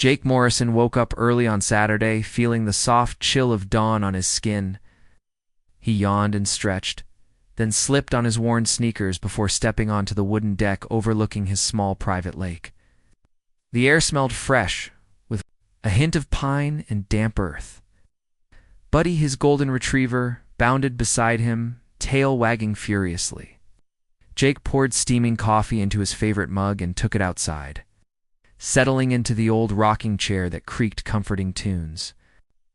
Jake Morrison woke up early on Saturday, feeling the soft chill of dawn on his skin. He yawned and stretched, then slipped on his worn sneakers before stepping onto the wooden deck overlooking his small private lake. The air smelled fresh, with a hint of pine and damp earth. Buddy, his golden retriever, bounded beside him, tail wagging furiously. Jake poured steaming coffee into his favorite mug and took it outside, settling into the old rocking chair that creaked comforting tunes.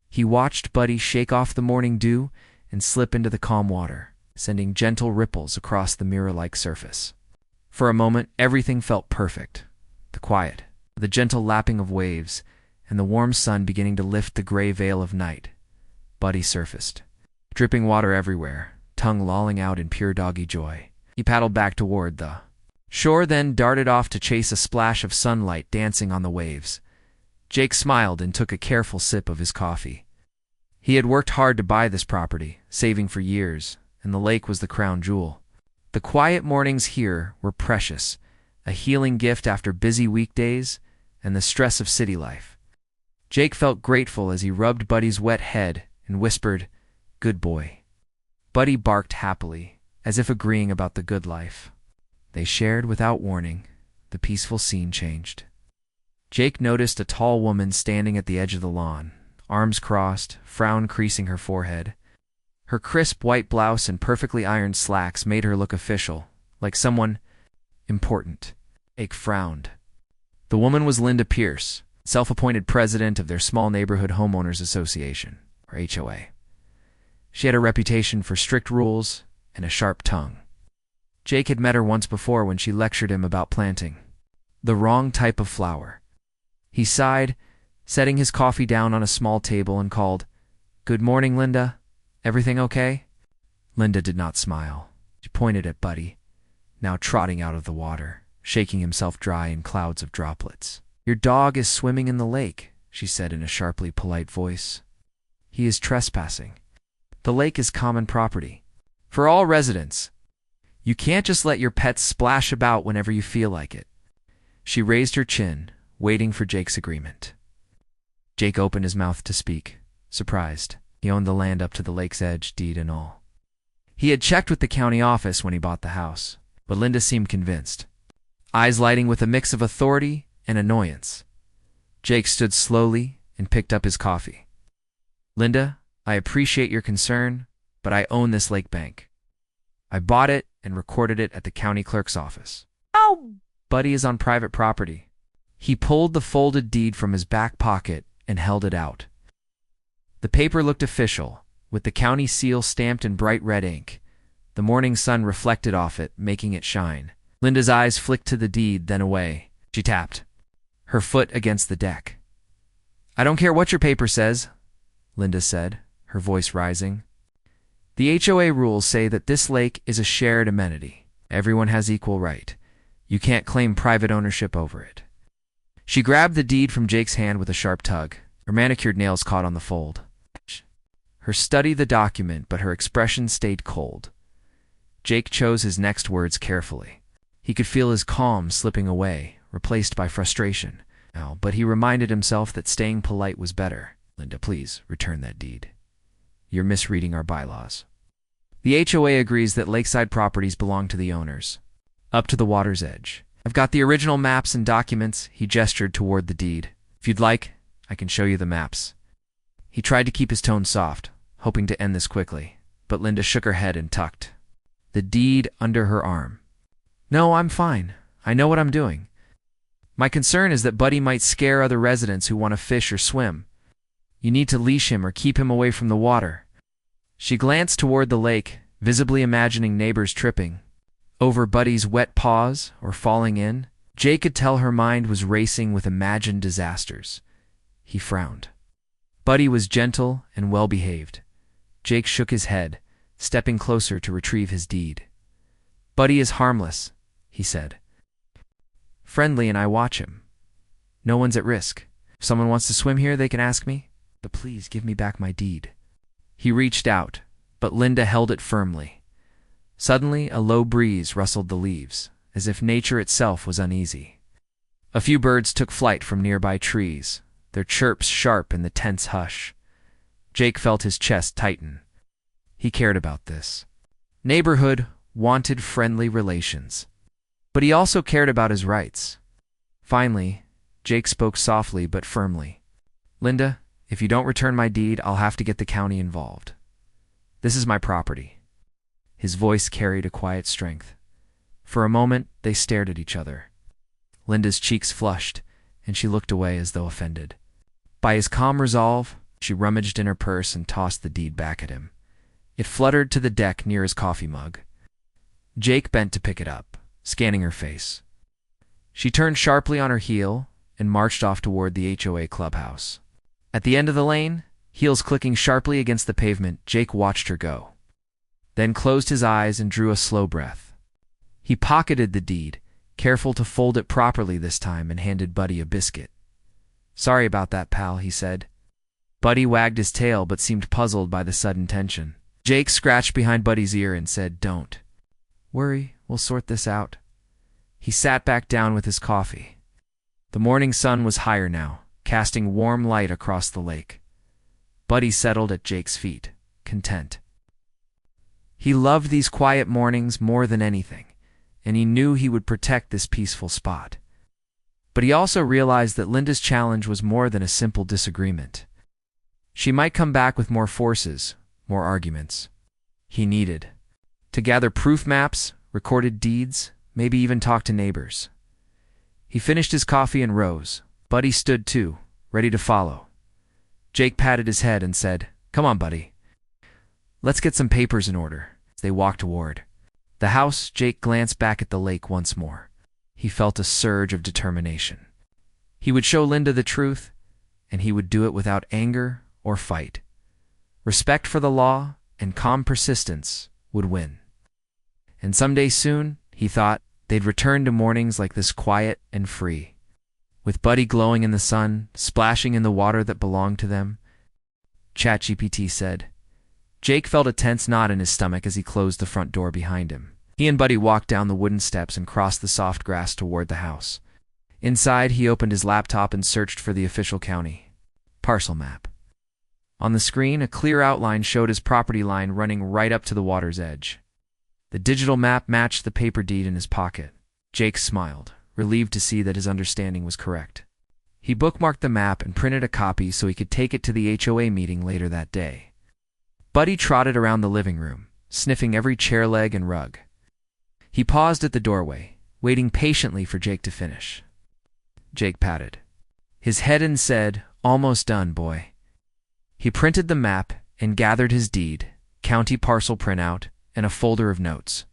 He watched Buddy shake off the morning dew and slip into the calm water, sending gentle ripples across the mirror-like surface. For a moment, everything felt perfect. The quiet, the gentle lapping of waves, and the warm sun beginning to lift the gray veil of night. Buddy surfaced, dripping water everywhere, tongue lolling out in pure doggy joy. He paddled back toward the shore, then darted off to chase a splash of sunlight dancing on the waves. Jake smiled and took a careful sip of his coffee. He had worked hard to buy this property, saving for years, and the lake was the crown jewel. The quiet mornings here were precious, a healing gift after busy weekdays and the stress of city life. Jake felt grateful as he rubbed Buddy's wet head and whispered, "Good boy." Buddy barked happily, as if agreeing about the good life. They shared without warning. The peaceful scene changed. Jake noticed a tall woman standing at the edge of the lawn, arms crossed, frown creasing her forehead. Her crisp white blouse and perfectly ironed slacks made her look official, like someone important. Jake frowned. The woman was Linda Pierce, self-appointed president of their small neighborhood homeowners association, or HOA. She had a reputation for strict rules and a sharp tongue. Jake had met her once before when she lectured him about planting the wrong type of flower. He sighed, setting his coffee down on a small table, and called, "Good morning, Linda. Everything okay?" Linda did not smile. She pointed at Buddy, now trotting out of the water, shaking himself dry in clouds of droplets. "Your dog is swimming in the lake," she said in a sharply polite voice. "He is trespassing. The lake is common property for all residents. You can't just let your pets splash about whenever you feel like it." She raised her chin, waiting for Jake's agreement. Jake opened his mouth to speak, surprised. He owned the land up to the lake's edge, deed and all. He had checked with the county office when he bought the house, but Linda seemed convinced, eyes lighting with a mix of authority and annoyance. Jake stood slowly and picked up his coffee. "Linda, I appreciate your concern, but I own this lake bank. I bought it and recorded it at the county clerk's office." Oh! Buddy is on private property. He pulled the folded deed from his back pocket and held it out. The paper looked official, with the county seal stamped in bright red ink. The morning sun reflected off it, making it shine. Linda's eyes flicked to the deed, then away. She tapped her foot against the deck. "I don't care what your paper says," Linda said, her voice rising. "The HOA rules say that this lake is a shared amenity. Everyone has equal right. You can't claim private ownership over it." She grabbed the deed from Jake's hand with a sharp tug. Her manicured nails caught on the fold. Her studied the document, but her expression stayed cold. Jake chose his next words carefully. He could feel his calm slipping away, replaced by frustration. Now, but he reminded himself that staying polite was better. "Linda, please return that deed. You're misreading our bylaws. The HOA agrees that lakeside properties belong to the owners, up to the water's edge. I've got the original maps and documents." He gestured toward the deed. "If you'd like, I can show you the maps." He tried to keep his tone soft, hoping to end this quickly, but Linda shook her head and tucked the deed under her arm. "No, I'm fine. I know what I'm doing. My concern is that Buddy might scare other residents who want to fish or swim. You need to leash him or keep him away from the water." She glanced toward the lake, visibly imagining neighbors tripping over Buddy's wet paws or falling in. Jake could tell her mind was racing with imagined disasters. He frowned. Buddy was gentle and well-behaved. Jake shook his head, stepping closer to retrieve his deed. "Buddy is harmless," he said. "Friendly, and I watch him. No one's at risk. If someone wants to swim here, they can ask me. But please give me back my deed." He reached out, but Linda held it firmly. Suddenly, a low breeze rustled the leaves, as if nature itself was uneasy. A few birds took flight from nearby trees, their chirps sharp in the tense hush. Jake felt his chest tighten. He cared about this. Neighborhood wanted friendly relations. But he also cared about his rights. Finally, Jake spoke softly but firmly. "Linda, if you don't return my deed, I'll have to get the county involved. This is my property." His voice carried a quiet strength. For a moment, they stared at each other. Linda's cheeks flushed, and she looked away as though offended. By his calm resolve, she rummaged in her purse and tossed the deed back at him. It fluttered to the deck near his coffee mug. Jake bent to pick it up, scanning her face. She turned sharply on her heel and marched off toward the HOA clubhouse. At the end of the lane, heels clicking sharply against the pavement, Jake watched her go, then closed his eyes and drew a slow breath. He pocketed the deed, careful to fold it properly this time, and handed Buddy a biscuit. "Sorry about that, pal," he said. Buddy wagged his tail but seemed puzzled by the sudden tension. Jake scratched behind Buddy's ear and said, "Don't worry, we'll sort this out." He sat back down with his coffee. The morning sun was higher now, casting warm light across the lake. Buddy settled at Jake's feet, content. He loved these quiet mornings more than anything, and he knew he would protect this peaceful spot. But he also realized that Linda's challenge was more than a simple disagreement. She might come back with more forces, more arguments. He needed to gather proof maps, recorded deeds, maybe even talk to neighbors. He finished his coffee and rose. Buddy stood too, ready to follow. Jake patted his head and said, "Come on, Buddy. Let's get some papers in order." As they walked toward the house, Jake glanced back at the lake once more. He felt a surge of determination. He would show Linda the truth, and he would do it without anger or fight. Respect for the law and calm persistence would win. And someday soon, he thought, they'd return to mornings like this, quiet and free, with Buddy glowing in the sun, splashing in the water that belonged to them. ChatGPT said. Jake felt a tense knot in his stomach as he closed the front door behind him. He and Buddy walked down the wooden steps and crossed the soft grass toward the house. Inside, he opened his laptop and searched for the official county parcel map. On the screen, a clear outline showed his property line running right up to the water's edge. The digital map matched the paper deed in his pocket. Jake smiled, relieved to see that his understanding was correct. He bookmarked the map and printed a copy so he could take it to the HOA meeting later that day. Buddy trotted around the living room, sniffing every chair leg and rug. He paused at the doorway, waiting patiently for Jake to finish. Jake patted his head and said, "Almost done, boy." He printed the map and gathered his deed, county parcel printout, and a folder of notes.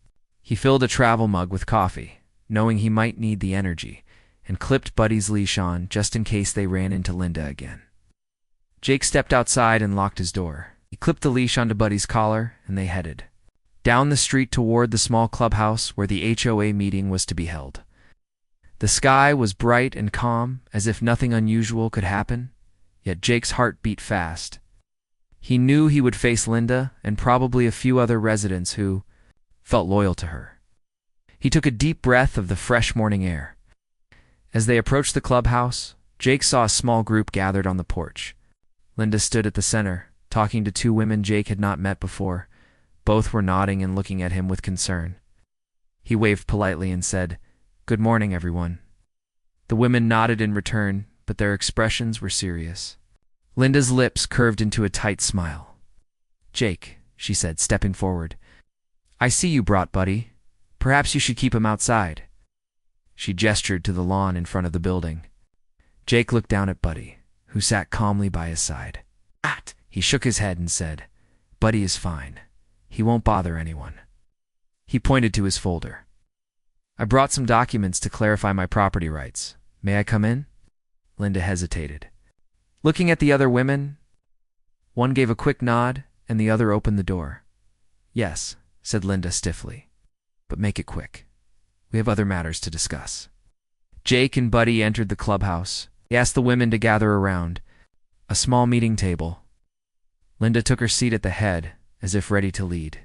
He filled a travel mug with coffee, knowing he might need the energy, and clipped Buddy's leash on just in case they ran into Linda again. Jake stepped outside and locked his door. He clipped the leash onto Buddy's collar, and they headed down the street toward the small clubhouse where the HOA meeting was to be held. The sky was bright and calm, as if nothing unusual could happen, yet Jake's heart beat fast. He knew he would face Linda and probably a few other residents who felt loyal to her. He took a deep breath of the fresh morning air. As they approached the clubhouse, Jake saw a small group gathered on the porch. Linda stood at the center, talking to two women Jake had not met before. Both were nodding and looking at him with concern. He waved politely and said, "Good morning, everyone." The women nodded in return, but their expressions were serious. Linda's lips curved into a tight smile. "Jake," she said, stepping forward, "I see you brought Buddy. Perhaps you should keep him outside." She gestured to the lawn in front of the building. Jake looked down at Buddy, who sat calmly by his side. He shook his head and said, "Buddy is fine. He won't bother anyone." He pointed to his folder. "I brought some documents to clarify my property rights. May I come in?" Linda hesitated. Looking at the other women, one gave a quick nod and the other opened the door. "Yes," said Linda stiffly, "but make it quick. We have other matters to discuss." Jake and Buddy entered the clubhouse. He asked the women to gather around a small meeting table. Linda took her seat at the head, as if ready to lead.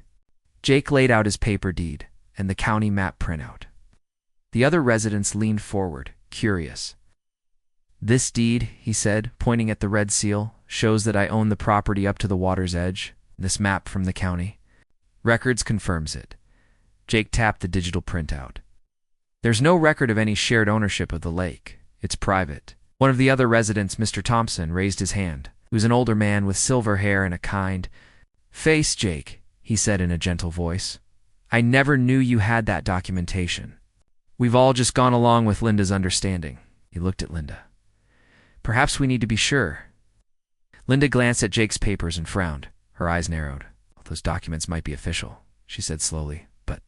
Jake laid out his paper deed and the county map printout. The other residents leaned forward, curious. "This deed," he said, pointing at the red seal, "shows that I own the property up to the water's edge. This map from the county. Records confirms it." Jake tapped the digital printout. "There's no record of any shared ownership of the lake. It's private." One of the other residents, Mr. Thompson, raised his hand. He was an older man with silver hair and a kind face. "Jake," he said in a gentle voice, "I never knew you had that documentation. We've all just gone along with Linda's understanding." He looked at Linda. "Perhaps we need to be sure." Linda glanced at Jake's papers and frowned. Her eyes narrowed. "Those documents might be official," she said slowly, "but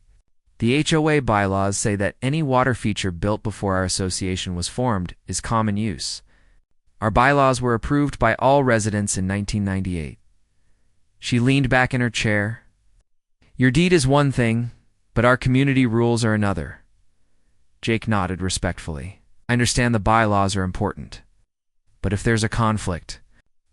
the HOA bylaws say that any water feature built before our association was formed is common use. Our bylaws were approved by all residents in 1998. She leaned back in her chair. "Your deed is one thing, but our community rules are another." Jake nodded respectfully. "I understand the bylaws are important. But if there's a conflict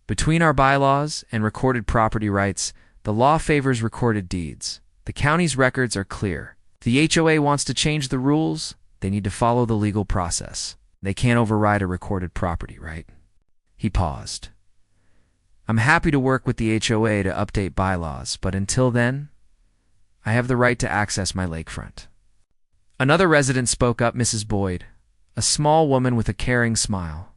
between our bylaws and recorded property rights, the law favors recorded deeds. The county's records are clear. If the HOA wants to change the rules, they need to follow the legal process. They can't override a recorded property right." He paused. "I'm happy to work with the HOA to update bylaws, but until then, I have the right to access my lakefront." Another resident spoke up, Mrs. Boyd, a small woman with a caring smile.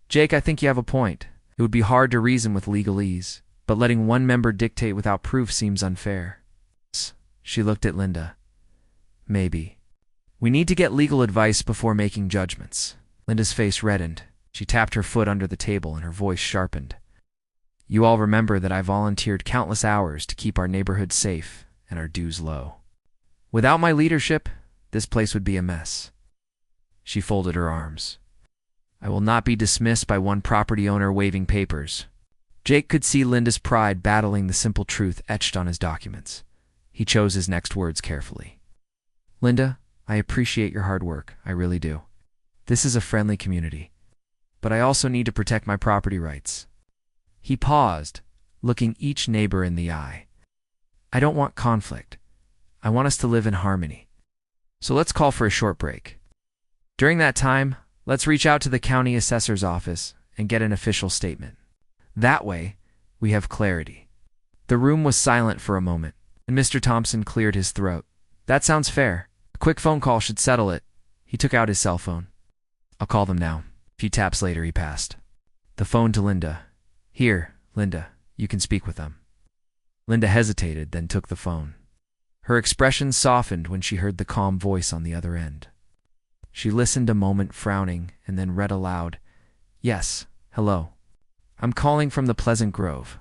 "Jake, I think you have a point. It would be hard to reason with legalese, but letting one member dictate without proof seems unfair." She looked at Linda. "Maybe. We need to get legal advice before making judgments." Linda's face reddened. She tapped her foot under the table and her voice sharpened. "You all remember that I volunteered countless hours to keep our neighborhood safe and our dues low. Without my leadership, this place would be a mess." She folded her arms. "I will not be dismissed by one property owner waving papers." Jake could see Linda's pride battling the simple truth etched on his documents. He chose his next words carefully. "Linda, I appreciate your hard work. I really do. This is a friendly community. But I also need to protect my property rights." He paused, looking each neighbor in the eye. "I don't want conflict. I want us to live in harmony. So let's call for a short break. During that time, let's reach out to the county assessor's office and get an official statement. That way, we have clarity." The room was silent for a moment, and Mr. Thompson cleared his throat. "That sounds fair. A quick phone call should settle it." He took out his cell phone. "I'll call them now." A few taps later, he passed the phone to Linda. "Here, Linda, you can speak with them." Linda hesitated, then took the phone. Her expression softened when she heard the calm voice on the other end. She listened a moment, frowning, and then read aloud, "Yes, hello. I'm calling from the Pleasant Grove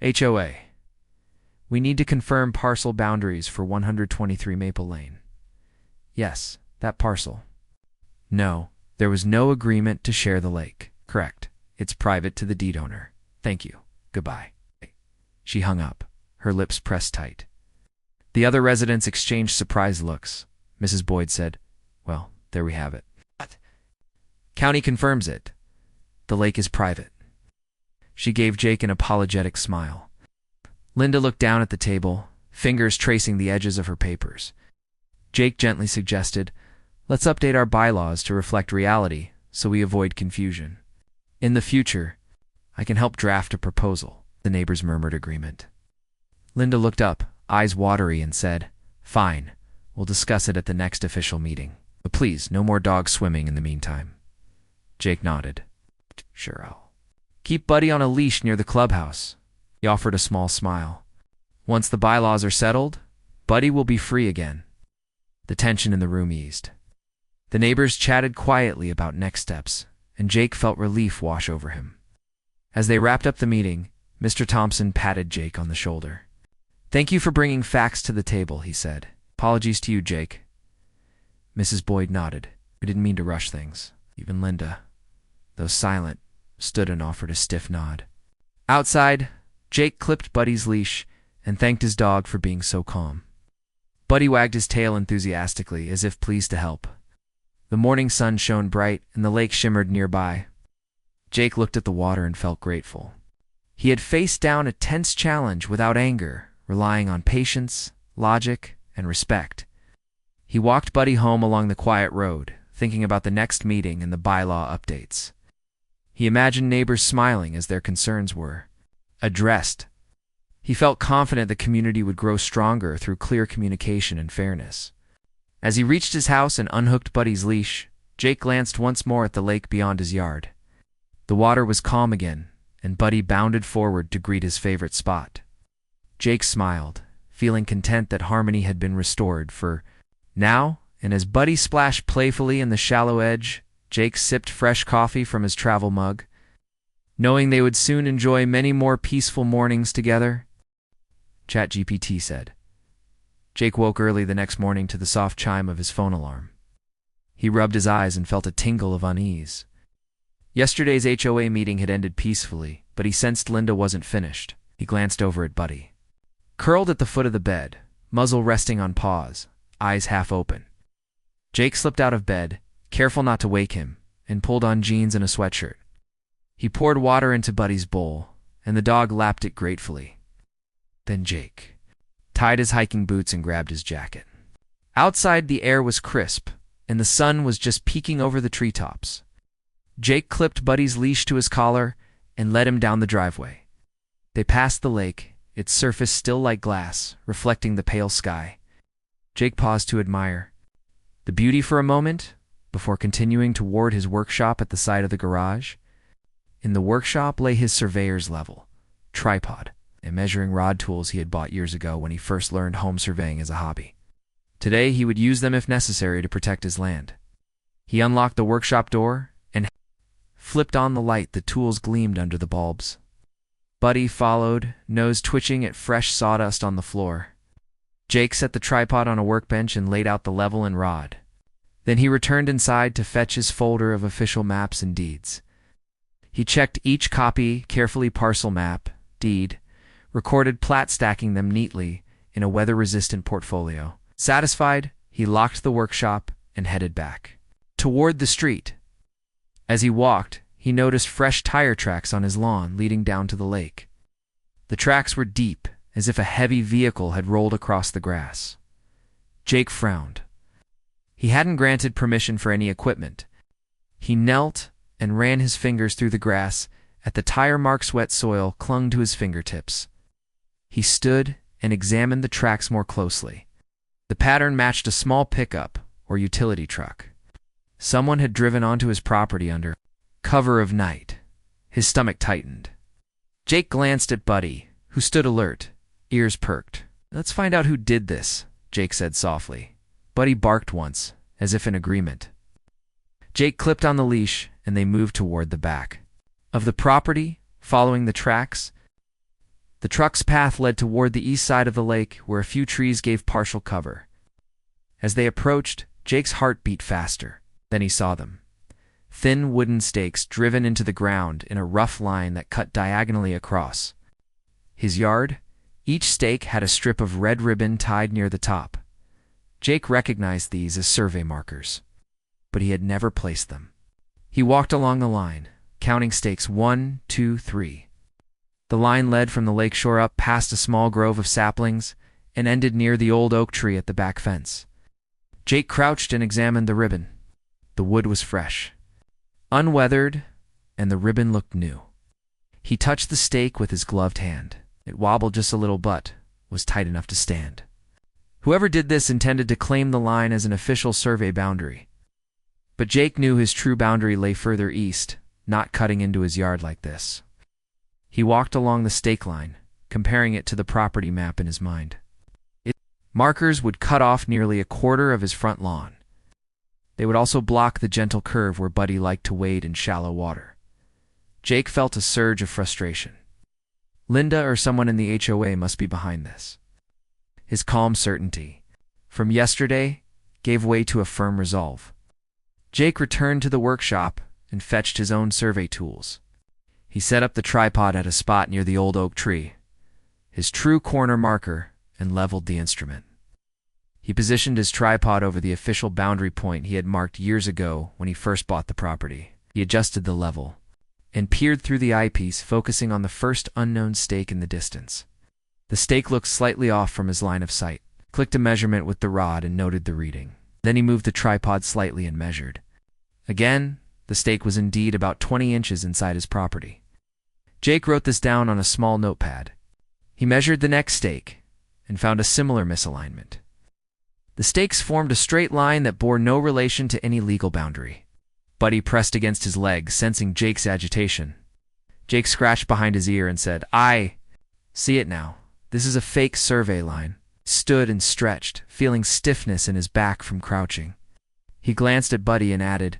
HOA. We need to confirm parcel boundaries for 123 Maple Lane." "Yes, that parcel." "No, there was no agreement to share the lake." "Correct. It's private to the deed owner. Thank you. Goodbye." She hung up, her lips pressed tight. The other residents exchanged surprised looks. Mrs. Boyd said, "Well, there we have it. What? County confirms it. The lake is private." She gave Jake an apologetic smile. Linda looked down at the table, fingers tracing the edges of her papers. Jake gently suggested, "Let's update our bylaws to reflect reality so we avoid confusion. In the future, I can help draft a proposal." The neighbors murmured agreement. Linda looked up, eyes watery, and said, "Fine, we'll discuss it at the next official meeting. But please, no more dogs swimming in the meantime." Jake nodded. "Sure, I'll keep Buddy on a leash near the clubhouse." He offered a small smile. "Once the bylaws are settled, Buddy will be free again." The tension in the room eased. The neighbors chatted quietly about next steps, and Jake felt relief wash over him. As they wrapped up the meeting, Mr. Thompson patted Jake on the shoulder. "Thank you for bringing facts to the table," he said. "Apologies to you, Jake." Mrs. Boyd nodded. "We didn't mean to rush things." Even Linda, though silent, stood and offered a stiff nod. Outside, Jake clipped Buddy's leash and thanked his dog for being so calm. Buddy wagged his tail enthusiastically, as if pleased to help. The morning sun shone bright, and the lake shimmered nearby. Jake looked at the water and felt grateful. He had faced down a tense challenge without anger, relying on patience, logic, and respect. He walked Buddy home along the quiet road, thinking about the next meeting and the bylaw updates. He imagined neighbors smiling as their concerns were addressed. He felt confident the community would grow stronger through clear communication and fairness. As he reached his house and unhooked Buddy's leash, Jake glanced once more at the lake beyond his yard. The water was calm again, and Buddy bounded forward to greet his favorite spot. Jake smiled, feeling content that harmony had been restored for now, and as Buddy splashed playfully in the shallow edge, Jake sipped fresh coffee from his travel mug, knowing they would soon enjoy many more peaceful mornings together. ChatGPT said. Jake woke early the next morning to the soft chime of his phone alarm. He rubbed his eyes and felt a tingle of unease. Yesterday's HOA meeting had ended peacefully, but he sensed Linda wasn't finished. He glanced over at Buddy. Curled at the foot of the bed, muzzle resting on paws, eyes half open. Jake slipped out of bed, careful not to wake him, and pulled on jeans and a sweatshirt. He poured water into Buddy's bowl, and the dog lapped it gratefully. Then Jake tied his hiking boots and grabbed his jacket. Outside, the air was crisp, and the sun was just peeking over the treetops. Jake clipped Buddy's leash to his collar and led him down the driveway. They passed the lake, its surface still like glass, reflecting the pale sky. Jake paused to admire the beauty for a moment before continuing toward his workshop at the side of the garage. In the workshop lay his surveyor's level, tripod, and measuring rod tools he had bought years ago when he first learned home surveying as a hobby. Today he would use them if necessary to protect his land. He unlocked the workshop door and flipped on the light. The tools gleamed under the bulbs. Buddy followed, nose twitching at fresh sawdust on the floor. Jake set the tripod on a workbench and laid out the level and rod. Then he returned inside to fetch his folder of official maps and deeds. He checked each copy, carefully parcel map, deed, recorded plat, stacking them neatly in a weather-resistant portfolio. Satisfied, he locked the workshop and headed back toward the street. As he walked, he noticed fresh tire tracks on his lawn leading down to the lake. The tracks were deep, as if a heavy vehicle had rolled across the grass. Jake frowned. He hadn't granted permission for any equipment. He knelt and ran his fingers through the grass. At the tire marks, wet soil clung to his fingertips. He stood and examined the tracks more closely. The pattern matched a small pickup or utility truck. Someone had driven onto his property under cover of night. His stomach tightened. Jake glanced at Buddy, who stood alert, ears perked. "Let's find out who did this," Jake said softly. Buddy barked once, as if in agreement. Jake clipped on the leash, and they moved toward the back of the property, following the tracks. The truck's path led toward the east side of the lake, where a few trees gave partial cover. As they approached, Jake's heart beat faster. Then he saw them. Thin wooden stakes driven into the ground in a rough line that cut diagonally across his yard. Each stake had a strip of red ribbon tied near the top. Jake recognized these as survey markers, but he had never placed them. He walked along the line, counting stakes 1, 2, 3. The line led from the lakeshore up past a small grove of saplings and ended near the old oak tree at the back fence. Jake crouched and examined the ribbon. The wood was fresh, unweathered, and the ribbon looked new. He touched the stake with his gloved hand. It wobbled just a little but was tight enough to stand. Whoever did this intended to claim the line as an official survey boundary. But Jake knew his true boundary lay further east, not cutting into his yard like this. He walked along the stake line, comparing it to the property map in his mind. Its markers would cut off nearly a quarter of his front lawn. They would also block the gentle curve where Buddy liked to wade in shallow water. Jake felt a surge of frustration. Linda or someone in the HOA must be behind this. His calm certainty from yesterday gave way to a firm resolve. Jake returned to the workshop and fetched his own survey tools. He set up the tripod at a spot near the old oak tree, his true corner marker, and leveled the instrument. He positioned his tripod over the official boundary point he had marked years ago when he first bought the property. He adjusted the level and peered through the eyepiece, focusing on the first unknown stake in the distance. The stake looked slightly off from his line of sight, clicked a measurement with the rod and noted the reading. Then he moved the tripod slightly and measured. Again, the stake was indeed about 20 inches inside his property. Jake wrote this down on a small notepad. He measured the next stake and found a similar misalignment. The stakes formed a straight line that bore no relation to any legal boundary. Buddy pressed against his leg, sensing Jake's agitation. Jake scratched behind his ear and said, "I see it now. This is a fake survey line." Stood and stretched, feeling stiffness in his back from crouching. He glanced at Buddy and added,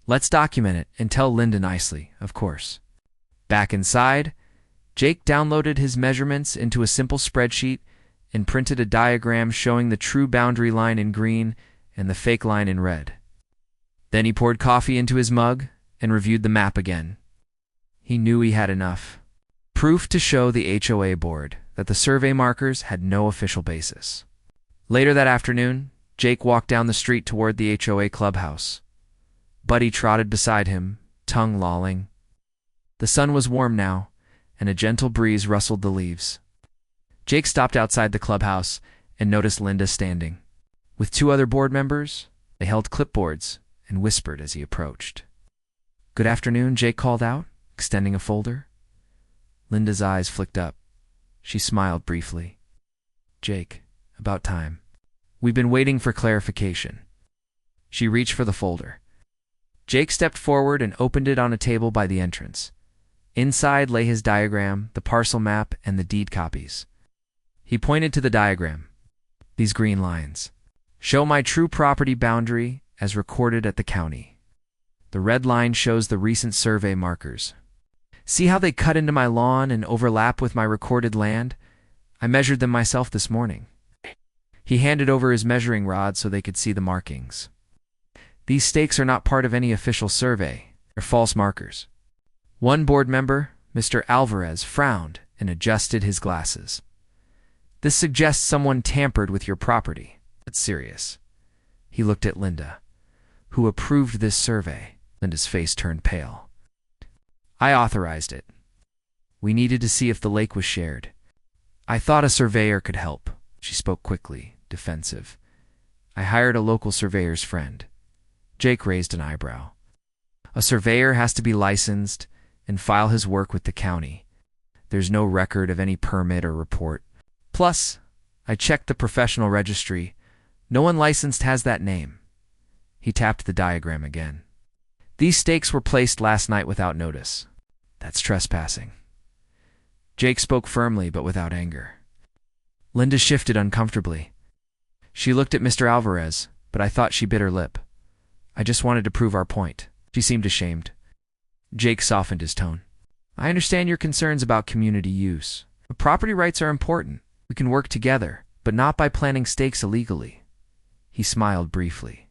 "Let's document it and tell Linda nicely, of course." Back inside, Jake downloaded his measurements into a simple spreadsheet and printed a diagram showing the true boundary line in green and the fake line in red. Then he poured coffee into his mug and reviewed the map again. He knew he had enough proof to show the HOA board that the survey markers had no official basis. Later that afternoon, Jake walked down the street toward the HOA clubhouse. Buddy trotted beside him, tongue lolling. The sun was warm now, and a gentle breeze rustled the leaves. Jake stopped outside the clubhouse and noticed Linda standing. With 2 other board members, they held clipboards and whispered as he approached. "Good afternoon," Jake called out, extending a folder. Linda's eyes flicked up. She smiled briefly. "Jake, about time. We've been waiting for clarification." She reached for the folder. Jake stepped forward and opened it on a table by the entrance. Inside lay his diagram, the parcel map, and the deed copies. He pointed to the diagram. "These green lines show my true property boundary as recorded at the county. The red line shows the recent survey markers. See how they cut into my lawn and overlap with my recorded land? I measured them myself this morning." He handed over his measuring rod so they could see the markings. "These stakes are not part of any official survey. They're false markers." One board member, Mr. Alvarez, frowned and adjusted his glasses. "This suggests someone tampered with your property. That's serious." He looked at Linda. "Who approved this survey?" Linda's face turned pale. "I authorized it. We needed to see if the lake was shared. I thought a surveyor could help." She spoke quickly, defensive. "I hired a local surveyor's friend." Jake raised an eyebrow. "A surveyor has to be licensed and file his work with the county. There's no record of any permit or report. Plus, I checked the professional registry. No one licensed has that name." He tapped the diagram again. "These stakes were placed last night without notice. That's trespassing." Jake spoke firmly but without anger. Linda shifted uncomfortably. She looked at Mr. Alvarez, but I thought she bit her lip. "I just wanted to prove our point." She seemed ashamed. Jake softened his tone. "I understand your concerns about community use. But property rights are important. We can work together, but not by planting stakes illegally." He smiled briefly.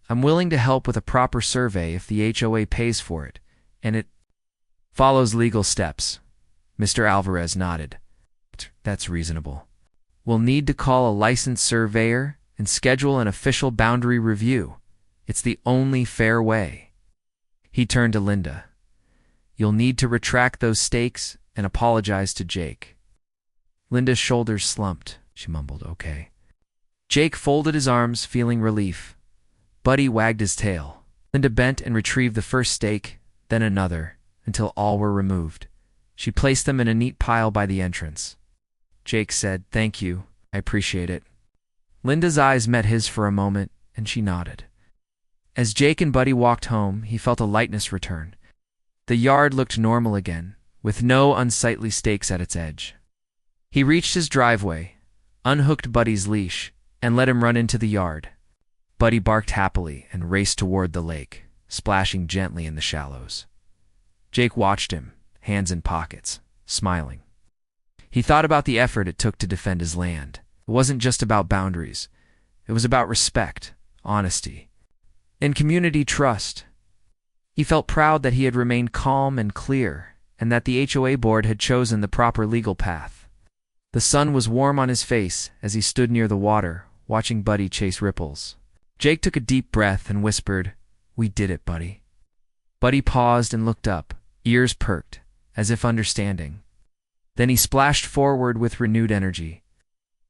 "I'm willing to help with a proper survey if the HOA pays for it, and it follows legal steps." Mr. Alvarez nodded. "That's reasonable. We'll need to call a licensed surveyor and schedule an official boundary review. It's the only fair way." He turned to Linda. "You'll need to retract those stakes and apologize to Jake." Linda's shoulders slumped. She mumbled, "Okay." Jake folded his arms, feeling relief. Buddy wagged his tail. Linda bent and retrieved the first stake, then another, until all were removed. She placed them in a neat pile by the entrance. Jake said, "Thank you. I appreciate it." Linda's eyes met his for a moment, and she nodded. As Jake and Buddy walked home, he felt a lightness return. The yard looked normal again, with no unsightly stakes at its edge. He reached his driveway, unhooked Buddy's leash, and let him run into the yard. Buddy barked happily and raced toward the lake, splashing gently in the shallows. Jake watched him, hands in pockets, smiling. He thought about the effort it took to defend his land. It wasn't just about boundaries. It was about respect, honesty, and community trust. He felt proud that he had remained calm and clear, and that the HOA board had chosen the proper legal path. The sun was warm on his face as he stood near the water, watching Buddy chase ripples. Jake took a deep breath and whispered, "We did it, Buddy." Buddy paused and looked up, ears perked, as if understanding. Then he splashed forward with renewed energy.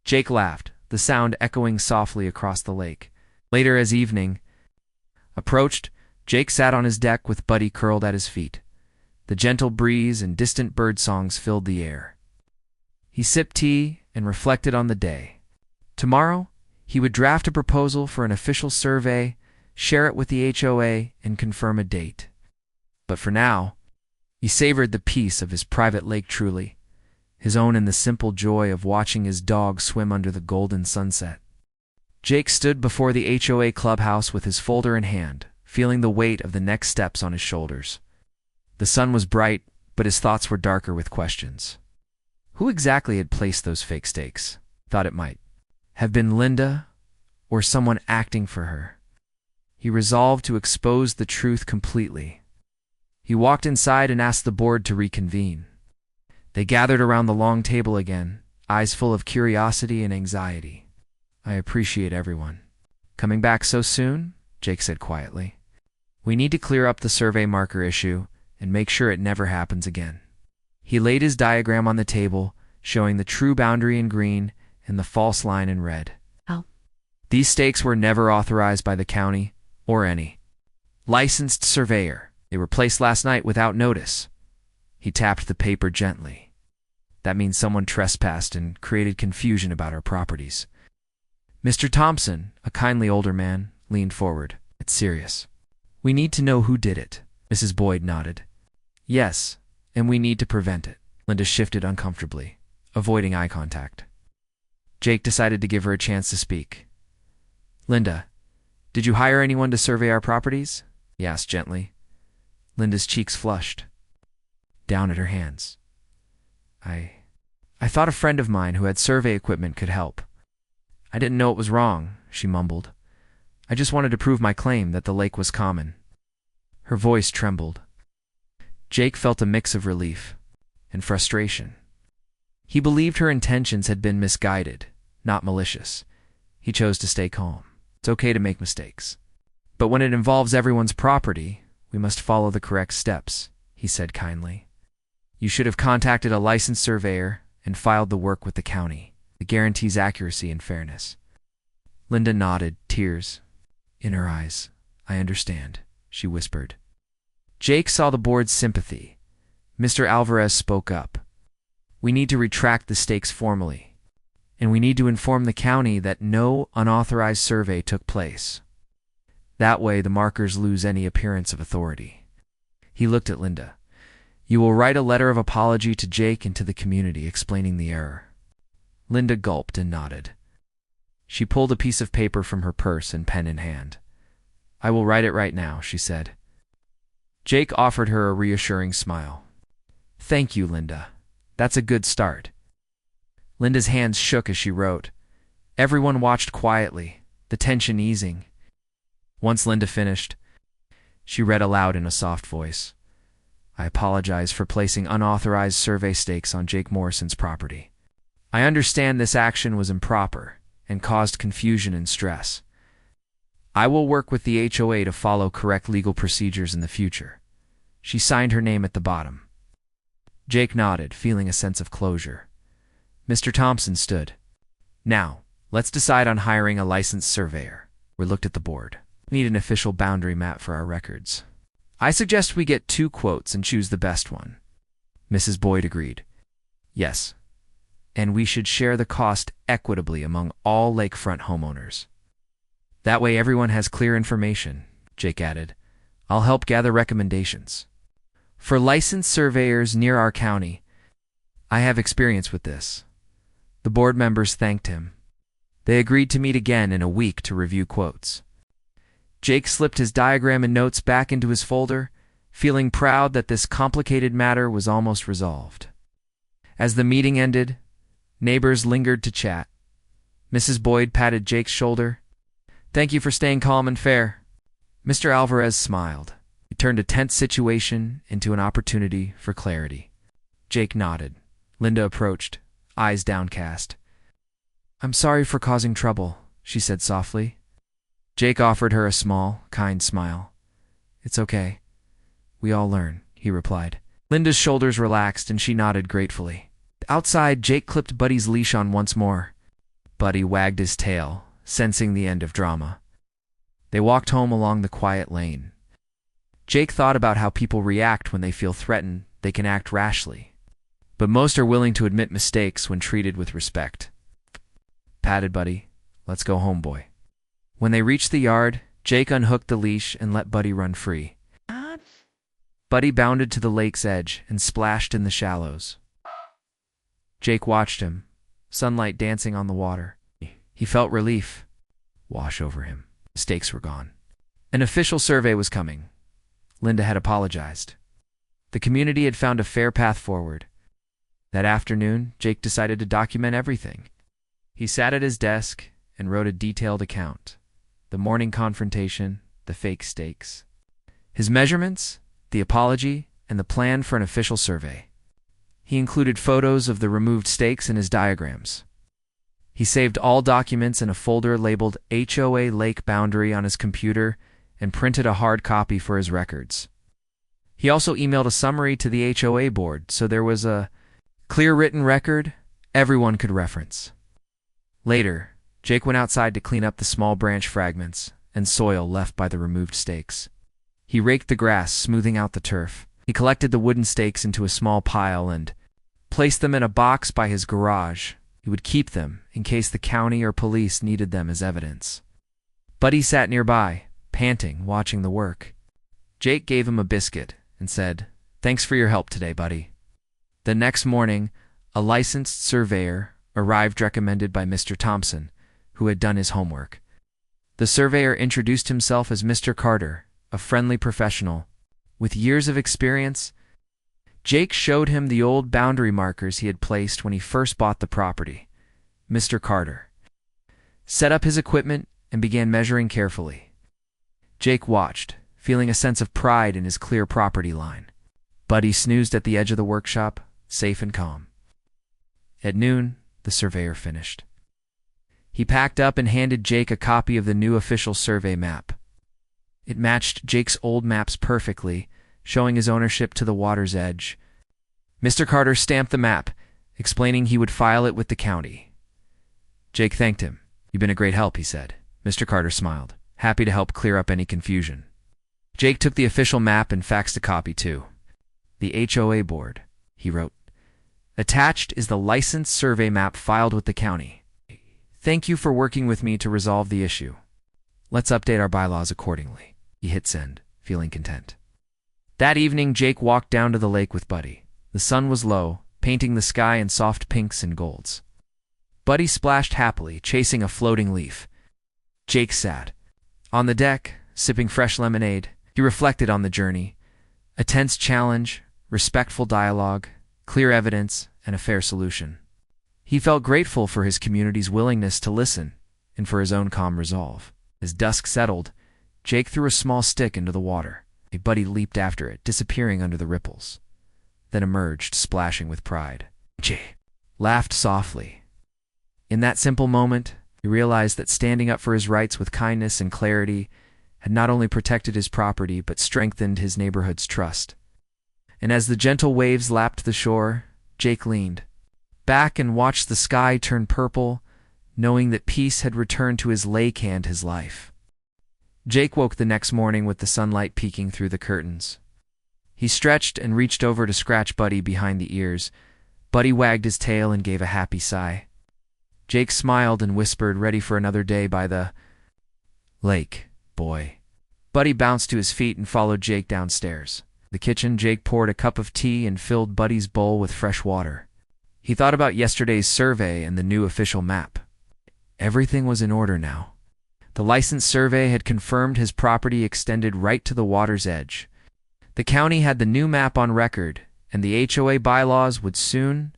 Jake laughed, the sound echoing softly across the lake. Later, as evening approached, Jake sat on his deck with Buddy curled at his feet. The gentle breeze and distant bird songs filled the air. He sipped tea and reflected on the day. Tomorrow, he would draft a proposal for an official survey, share it with the HOA, and confirm a date. But for now, he savored the peace of his private lake truly, his own in the simple joy of watching his dog swim under the golden sunset. Jake stood before the HOA clubhouse with his folder in hand, feeling the weight of the next steps on his shoulders. The sun was bright, but his thoughts were darker with questions. Who exactly had placed those fake stakes? Thought it might have been Linda or someone acting for her. He resolved to expose the truth completely. He walked inside and asked the board to reconvene. They gathered around the long table again, eyes full of curiosity and anxiety. "I appreciate everyone coming back so soon," Jake said quietly. "We need to clear up the survey marker issue and make sure it never happens again." He laid his diagram on the table, showing the true boundary in green and the false line in red. Oh. These stakes were never authorized by the county or any licensed surveyor. They were placed last night without notice. He tapped the paper gently. "That means someone trespassed and created confusion about our properties." Mr. Thompson, a kindly older man, leaned forward. "It's serious. We need to know who did it." Mrs. Boyd nodded. "Yes, and we need to prevent it." Linda shifted uncomfortably, avoiding eye contact. Jake decided to give her a chance to speak. "Linda, did you hire anyone to survey our properties?" he asked gently. Linda's cheeks flushed, down at her hands. I thought a friend of mine who had survey equipment could help. I didn't know it was wrong," she mumbled. "I just wanted to prove my claim that the lake was common." Her voice trembled. Jake felt a mix of relief and frustration. He believed her intentions had been misguided, not malicious. He chose to stay calm. It's okay to make mistakes. But when it involves everyone's property, we must follow the correct steps, he said kindly. You should have contacted a licensed surveyor and filed the work with the county. It guarantees accuracy and fairness. Linda nodded, tears in her eyes. "I understand," she whispered. Jake saw the board's sympathy. Mr. Alvarez spoke up. "We need to retract the stakes formally, and we need to inform the county that no unauthorized survey took place. That way the markers lose any appearance of authority." He looked at Linda. "You will write a letter of apology to Jake and to the community explaining the error." Linda gulped and nodded. She pulled a piece of paper from her purse and pen in hand. "I will write it right now," she said. Jake offered her a reassuring smile. "Thank you, Linda. That's a good start." Linda's hands shook as she wrote. Everyone watched quietly, the tension easing. Once Linda finished, she read aloud in a soft voice. "I apologize for placing unauthorized survey stakes on Jake Morrison's property. I understand this action was improper and caused confusion and stress. I will work with the HOA to follow correct legal procedures in the future." She signed her name at the bottom. Jake nodded, feeling a sense of closure. Mr. Thompson stood. "Now, let's decide on hiring a licensed surveyor." We looked at the board. "We need an official boundary map for our records. I suggest we get 2 quotes and choose the best one." Mrs. Boyd agreed. "Yes, and we should share the cost equitably among all lakefront homeowners. That way everyone has clear information," Jake added. "I'll help gather recommendations. For licensed surveyors near our county, I have experience with this." The board members thanked him. They agreed to meet again in a week to review quotes. Jake slipped his diagram and notes back into his folder, feeling proud that this complicated matter was almost resolved. As the meeting ended, neighbors lingered to chat. Mrs. Boyd patted Jake's shoulder. "Thank you for staying calm and fair." Mr. Alvarez smiled. He turned a tense situation into an opportunity for clarity. Jake nodded. Linda approached, eyes downcast. "I'm sorry for causing trouble," she said softly. Jake offered her a small, kind smile. "It's okay. We all learn," he replied. Linda's shoulders relaxed and she nodded gratefully. Outside, Jake clipped Buddy's leash on once more. Buddy wagged his tail, sensing the end of drama. They walked home along the quiet lane. Jake thought about how people react when they feel threatened. They can act rashly, but most are willing to admit mistakes when treated with respect. Patted Buddy. Let's go home, boy. When they reached the yard, Jake unhooked the leash and let Buddy run free. Buddy bounded to the lake's edge and splashed in the shallows. Jake watched him, sunlight dancing on the water. He felt relief wash over him. Mistakes were gone. An official survey was coming. Linda had apologized. The community had found a fair path forward. That afternoon, Jake decided to document everything. He sat at his desk and wrote a detailed account. The morning confrontation, the fake stakes, his measurements, the apology, and the plan for an official survey. He included photos of the removed stakes in his diagrams. He saved all documents in a folder labeled HOA Lake Boundary on his computer and printed a hard copy for his records. He also emailed a summary to the HOA board, so there was a clear written record everyone could reference. Later, Jake went outside to clean up the small branch fragments and soil left by the removed stakes. He raked the grass, smoothing out the turf. He collected the wooden stakes into a small pile and placed them in a box by his garage. He would keep them in case the county or police needed them as evidence. Buddy sat nearby, panting, watching the work. Jake gave him a biscuit and said, "Thanks for your help today, buddy." The next morning, a licensed surveyor arrived recommended by Mr. Thompson, who had done his homework. The surveyor introduced himself as Mr. Carter, a friendly professional with years of experience. Jake showed him the old boundary markers he had placed when he first bought the property. Mr. Carter set up his equipment and began measuring carefully. Jake watched, feeling a sense of pride in his clear property line. Buddy snoozed at the edge of the workshop, safe and calm. At noon, the surveyor finished. He packed up and handed Jake a copy of the new official survey map. It matched Jake's old maps perfectly, showing his ownership to the water's edge. Mr. Carter stamped the map, explaining he would file it with the county. Jake thanked him. "You've been a great help," he said. Mr. Carter smiled, happy to help clear up any confusion. Jake took the official map and faxed a copy too. "The HOA board," he wrote. "Attached is the licensed survey map filed with the county. Thank you for working with me to resolve the issue. Let's update our bylaws accordingly." He hit send, feeling content. That evening, Jake walked down to the lake with Buddy. The sun was low, painting the sky in soft pinks and golds. Buddy splashed happily, chasing a floating leaf. Jake sat on the deck, sipping fresh lemonade. He reflected on the journey. A tense challenge, respectful dialogue, clear evidence, and a fair solution. He felt grateful for his community's willingness to listen and for his own calm resolve. As dusk settled, Jake threw a small stick into the water. Buddy leaped after it, disappearing under the ripples, then emerged, splashing with pride. Jake laughed softly. In that simple moment, he realized that standing up for his rights with kindness and clarity had not only protected his property but strengthened his neighborhood's trust. And as the gentle waves lapped the shore, Jake leaned back and watched the sky turn purple, knowing that peace had returned to his lake and his life. Jake woke the next morning with the sunlight peeking through the curtains. He stretched and reached over to scratch Buddy behind the ears. Buddy wagged his tail and gave a happy sigh. Jake smiled and whispered, "Ready for another day by the lake, boy." Buddy bounced to his feet and followed Jake downstairs. The kitchen, Jake poured a cup of tea and filled Buddy's bowl with fresh water. He thought about yesterday's survey and the new official map. Everything was in order now. The licensed survey had confirmed his property extended right to the water's edge. The county had the new map on record, and the HOA bylaws would soon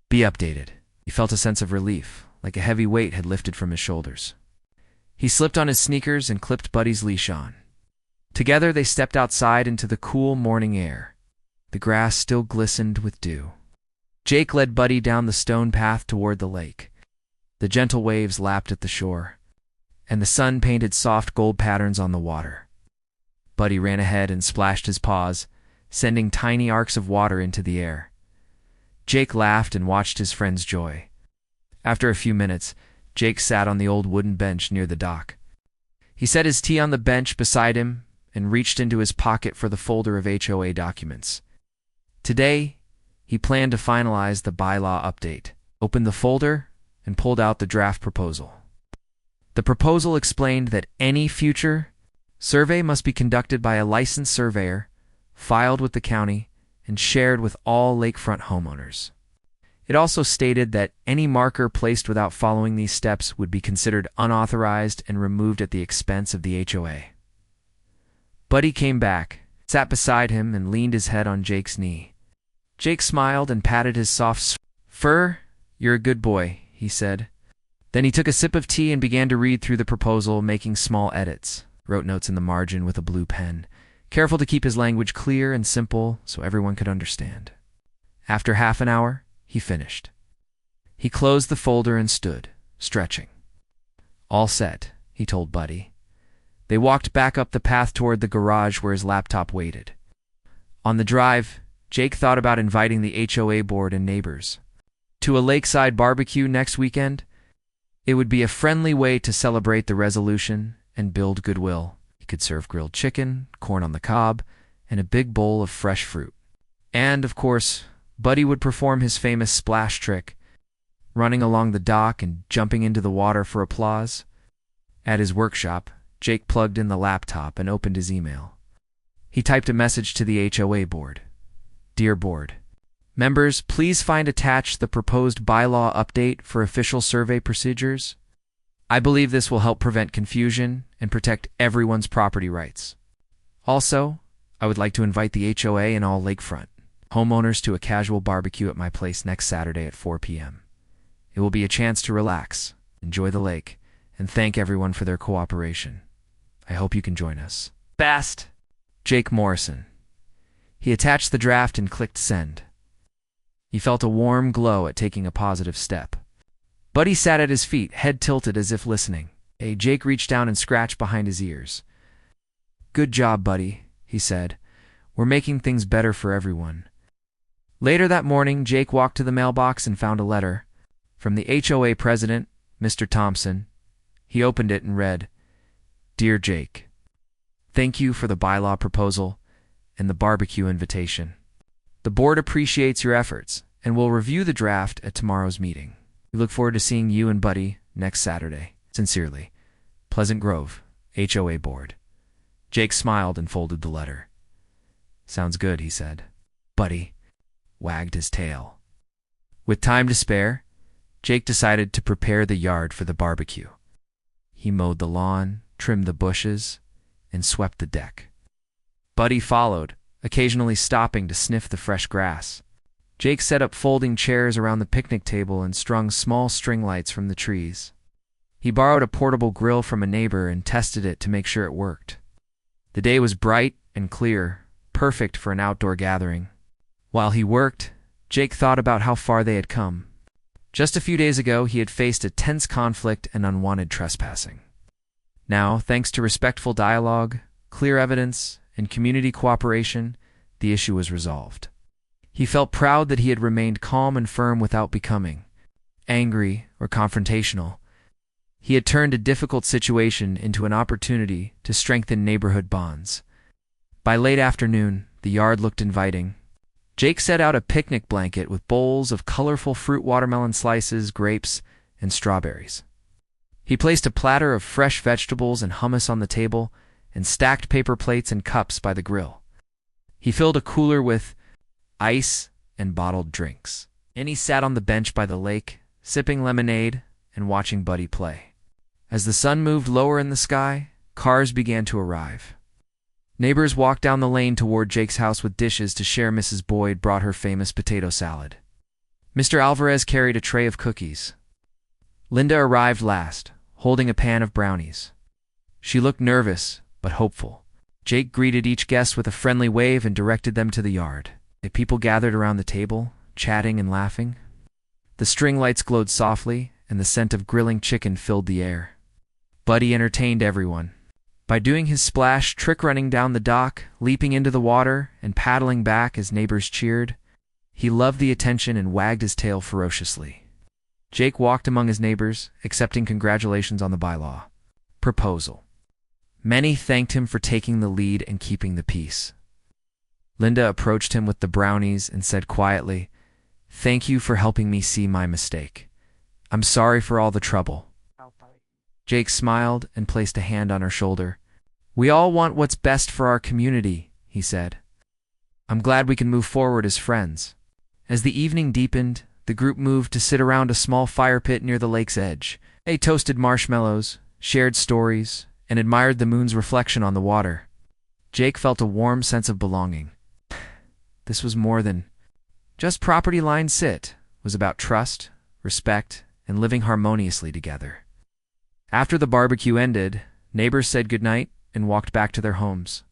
be updated. He felt a sense of relief, like a heavy weight had lifted from his shoulders. He slipped on his sneakers and clipped Buddy's leash on. Together they stepped outside into the cool morning air. The grass still glistened with dew. Jake led Buddy down the stone path toward the lake. The gentle waves lapped at the shore, and the sun painted soft gold patterns on the water. Buddy ran ahead and splashed his paws, sending tiny arcs of water into the air. Jake laughed and watched his friend's joy. After a few minutes, Jake sat on the old wooden bench near the dock. He set his tea on the bench beside him and reached into his pocket for the folder of HOA documents. Today, he planned to finalize the bylaw update, opened the folder, and pulled out the draft proposal. The proposal explained that any future survey must be conducted by a licensed surveyor, filed with the county, and shared with all lakefront homeowners. It also stated that any marker placed without following these steps would be considered unauthorized and removed at the expense of the HOA. Buddy came back, sat beside him, and leaned his head on Jake's knee. Jake smiled and patted his soft fur. "You're a good boy," he said. Then he took a sip of tea and began to read through the proposal, making small edits. Wrote notes in the margin with a blue pen, careful to keep his language clear and simple so everyone could understand. After half an hour, he finished. He closed the folder and stood, stretching. "All set," he told Buddy. They walked back up the path toward the garage where his laptop waited. On the drive, Jake thought about inviting the HOA board and neighbors to a lakeside barbecue next weekend. It would be a friendly way to celebrate the resolution and build goodwill. He could serve grilled chicken, corn on the cob, and a big bowl of fresh fruit. And, of course, Buddy would perform his famous splash trick, running along the dock and jumping into the water for applause. At his workshop, Jake plugged in the laptop and opened his email. He typed a message to the HOA board. "Dear board, members, please find attached the proposed bylaw update for official survey procedures. I believe this will help prevent confusion and protect everyone's property rights. Also, I would like to invite the HOA and all lakefront homeowners to a casual barbecue at my place next Saturday at 4 p.m. It will be a chance to relax, enjoy the lake, and thank everyone for their cooperation. I hope you can join us. Fast, Jake Morrison." He attached the draft and clicked send. He felt a warm glow at taking a positive step. Buddy sat at his feet, head tilted as if listening. Jake reached down and scratched behind his ears. "Good job, Buddy," he said. "We're making things better for everyone." Later that morning, Jake walked to the mailbox and found a letter from the HOA president, Mr. Thompson. He opened it and read, "Dear Jake, thank you for the bylaw proposal and the barbecue invitation. The board appreciates your efforts and will review the draft at tomorrow's meeting. We look forward to seeing you and Buddy next Saturday. Sincerely, Pleasant Grove, HOA Board." Jake smiled and folded the letter. "Sounds good," he said. Buddy wagged his tail. With time to spare, Jake decided to prepare the yard for the barbecue. He mowed the lawn, trimmed the bushes, and swept the deck. Buddy followed, occasionally stopping to sniff the fresh grass. Jake set up folding chairs around the picnic table and strung small string lights from the trees. He borrowed a portable grill from a neighbor and tested it to make sure it worked. The day was bright and clear, perfect for an outdoor gathering. While he worked, Jake thought about how far they had come. Just a few days ago, he had faced a tense conflict and unwanted trespassing. Now, thanks to respectful dialogue, clear evidence, and community cooperation, the issue was resolved. He felt proud that he had remained calm and firm without becoming angry or confrontational. He had turned a difficult situation into an opportunity to strengthen neighborhood bonds. By late afternoon, the yard looked inviting. Jake set out a picnic blanket with bowls of colorful fruit, watermelon slices, grapes, and strawberries. He placed a platter of fresh vegetables and hummus on the table and stacked paper plates and cups by the grill. He filled a cooler with ice and bottled drinks. And he sat on the bench by the lake, sipping lemonade and watching Buddy play. As the sun moved lower in the sky, cars began to arrive. Neighbors walked down the lane toward Jake's house with dishes to share. Mrs. Boyd brought her famous potato salad. Mr. Alvarez carried a tray of cookies. Linda arrived last, holding a pan of brownies. She looked nervous, but hopeful. Jake greeted each guest with a friendly wave and directed them to the yard. The people gathered around the table, chatting and laughing. The string lights glowed softly, and the scent of grilling chicken filled the air. Buddy entertained everyone by doing his splash trick, running down the dock, leaping into the water, and paddling back as neighbors cheered. He loved the attention and wagged his tail ferociously. Jake walked among his neighbors, accepting congratulations on the bylaw proposal. Many thanked him for taking the lead and keeping the peace. Linda approached him with the brownies and said quietly, "Thank you for helping me see my mistake. I'm sorry for all the trouble." Jake smiled and placed a hand on her shoulder. "We all want what's best for our community," he said. "I'm glad we can move forward as friends." As the evening deepened, the group moved to sit around a small fire pit near the lake's edge. They toasted marshmallows, shared stories, and admired the moon's reflection on the water. Jake felt a warm sense of belonging. This was more than just property line sit. It was about trust, respect, and living harmoniously together. After the barbecue ended, neighbors said goodnight and walked back to their homes.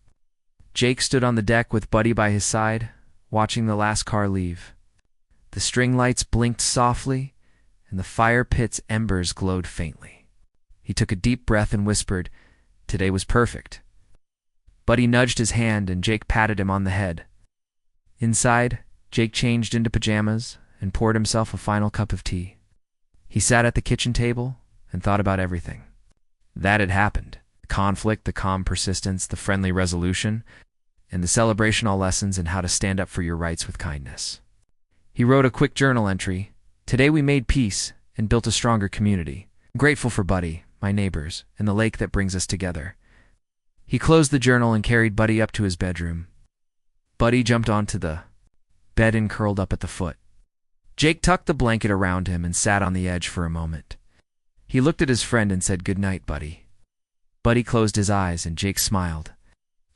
Jake stood on the deck with Buddy by his side, watching the last car leave. The string lights blinked softly, and the fire pit's embers glowed faintly. He took a deep breath and whispered, "Today was perfect." Buddy nudged his hand and Jake patted him on the head. Inside, Jake changed into pajamas and poured himself a final cup of tea. He sat at the kitchen table and thought about everything that had happened. The conflict, the calm persistence, the friendly resolution, and the celebrational lessons in how to stand up for your rights with kindness. He wrote a quick journal entry. "Today we made peace and built a stronger community. I'm grateful for Buddy, my neighbors, and the lake that brings us together." He closed the journal and carried Buddy up to his bedroom. Buddy jumped onto the bed and curled up at the foot. Jake tucked the blanket around him and sat on the edge for a moment. He looked at his friend and said, "Good night, Buddy." Buddy closed his eyes and Jake smiled.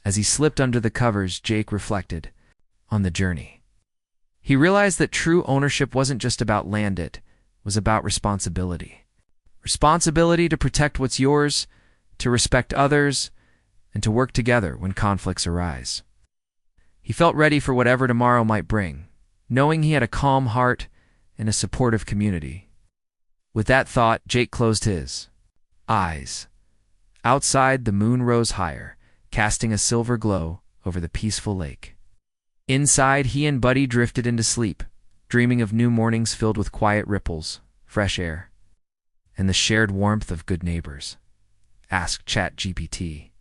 As he slipped under the covers, Jake reflected on the journey. He realized that true ownership wasn't just about land, it was about responsibility. Responsibility to protect what's yours, to respect others, and to work together when conflicts arise. He felt ready for whatever tomorrow might bring, knowing he had a calm heart and a supportive community. With that thought, Jake closed his eyes. Outside, the moon rose higher, casting a silver glow over the peaceful lake. Inside, he and Buddy drifted into sleep, dreaming of new mornings filled with quiet ripples, fresh air, and the shared warmth of good neighbors. Ask ChatGPT.